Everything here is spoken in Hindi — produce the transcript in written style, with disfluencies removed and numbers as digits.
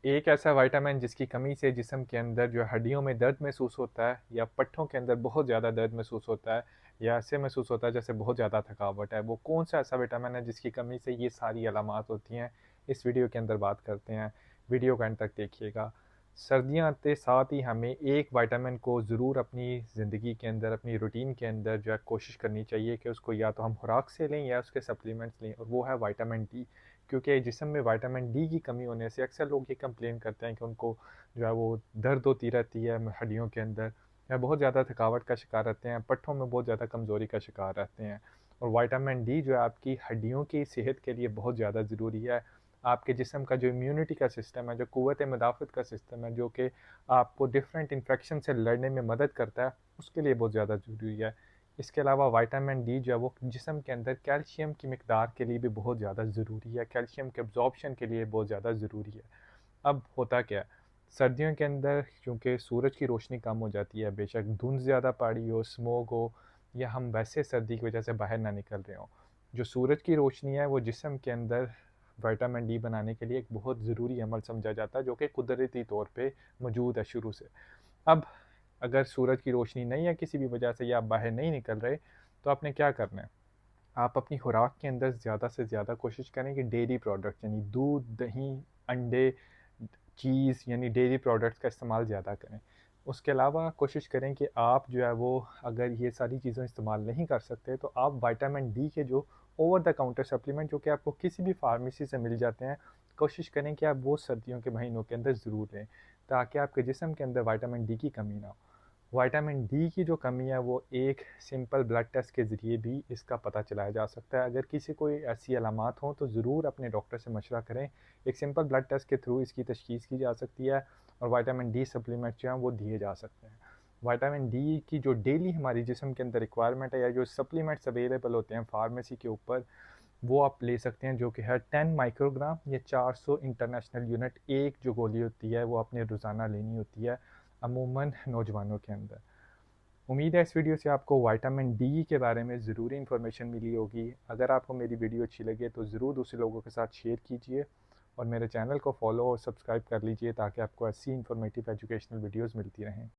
एक ऐसा विटामिन जिसकी कमी से जिस्म के अंदर जो हड्डियों में दर्द महसूस होता है या पट्ठों के अंदर बहुत ज़्यादा दर्द महसूस होता है या ऐसे महसूस होता है जैसे बहुत ज़्यादा थकावट है, वो कौन सा ऐसा विटामिन है जिसकी कमी से ये सारी अलामात होती हैं, इस वीडियो के अंदर बात करते हैं। वीडियो का एंड तक देखिएगा। सर्दियाँ आते साथ ही हमें एक विटामिन को ज़रूर अपनी ज़िंदगी के अंदर, अपनी रूटीन के अंदर जो है कोशिश करनी चाहिए कि उसको या तो हम खुराक से लें या उसके सप्लीमेंट्स लें, और वो है विटामिन डी। क्योंकि जिस्म में विटामिन डी की कमी होने से अक्सर लोग ये कंप्लेन करते हैं कि उनको जो है वो दर्द होती रहती है हड्डियों के अंदर, या बहुत ज़्यादा थकावट का शिकार रहते हैं, पट्ठों में बहुत ज़्यादा कमज़ोरी का शिकार रहते हैं। और विटामिन डी जो है आपकी हड्डियों की सेहत के लिए बहुत ज़्यादा ज़रूरी है। आपके जिस्म का जो इम्यूनिटी का सिस्टम है, जो क़ुव्वत मुदाफ़त का सिस्टम है, जो कि आपको डिफरेंट इन्फेक्शन से लड़ने में मदद करता है, उसके लिए बहुत ज़्यादा ज़रूरी है। इसके अलावा विटामिन डी जो है वो जिस्म के अंदर कैल्शियम की मिकदार के लिए भी बहुत ज़्यादा ज़रूरी है, कैल्शियम के अब्ज़ॉर्प्शन के लिए बहुत ज़्यादा ज़रूरी है। अब होता क्या है, सर्दियों के अंदर चूँकि सूरज की रोशनी कम हो जाती है, बेशक धुंध ज़्यादा पड़ी हो, स्मॉग हो, या हम वैसे सर्दी की वजह से बाहर ना निकल रहे हों, जो सूरज की रोशनी है वो जिस्म के अंदर विटामिन डी बनाने के लिए एक बहुत ज़रूरी अमल समझा जाता है, जो कि कुदरती तौर पे मौजूद है शुरू से। अब अगर सूरज की रोशनी नहीं है किसी भी वजह से, या आप बाहर नहीं निकल रहे, तो आपने क्या करना है, आप अपनी खुराक के अंदर ज़्यादा से ज़्यादा कोशिश करें कि डेयरी प्रोडक्ट यानी दूध, दही, अंडे, चीज़ यानी डेयरी प्रोडक्ट्स का इस्तेमाल ज़्यादा करें। उसके अलावा कोशिश करें कि आप जो है वो, अगर ये सारी चीज़ें इस्तेमाल नहीं कर सकते, तो आप विटामिन डी के जो ओवर द काउंटर सप्लीमेंट जो कि आपको किसी भी फार्मेसी से मिल जाते हैं, कोशिश करें कि आप वो सर्दियों के महीनों के अंदर ज़रूर लें, ताकि आपके जिस्म के अंदर विटामिन डी की कमी ना हो। विटामिन डी की जो कमी है वो एक सिंपल ब्लड टेस्ट के ज़रिए भी इसका पता चलाया जा सकता है। अगर किसी को ऐसी अलामात हों तो ज़रूर अपने डॉक्टर से मशवरा करें। एक सिंपल ब्लड टेस्ट के थ्रू इसकी तशख़ीस की जा सकती है और विटामिन डी सप्लीमेंट जो हैं वो दिए जा सकते हैं। विटामिन डी की जो डेली हमारी जिस्म के अंदर रिक्वायरमेंट है, या जो सप्लीमेंट्स अवेलेबल होते हैं फार्मेसी के ऊपर, वो आप ले सकते हैं, जो कि है 10 माइक्रोग्राम या 400 इंटरनेशनल यूनिट। एक जो गोली होती है वो आपने रोज़ाना लेनी होती है, अमूमन नौजवानों के अंदर। उम्मीद है इस वीडियो से आपको विटामिन डी के बारे में ज़रूरी इन्फॉर्मेशन मिली होगी। अगर आपको मेरी वीडियो अच्छी लगे तो ज़रूर दूसरे लोगों के साथ शेयर कीजिए, और मेरे चैनल को फॉलो और सब्सक्राइब कर लीजिए, ताकि आपको ऐसी इन्फॉर्मेटिव एजुकेशनल वीडियोज़ मिलती रहें।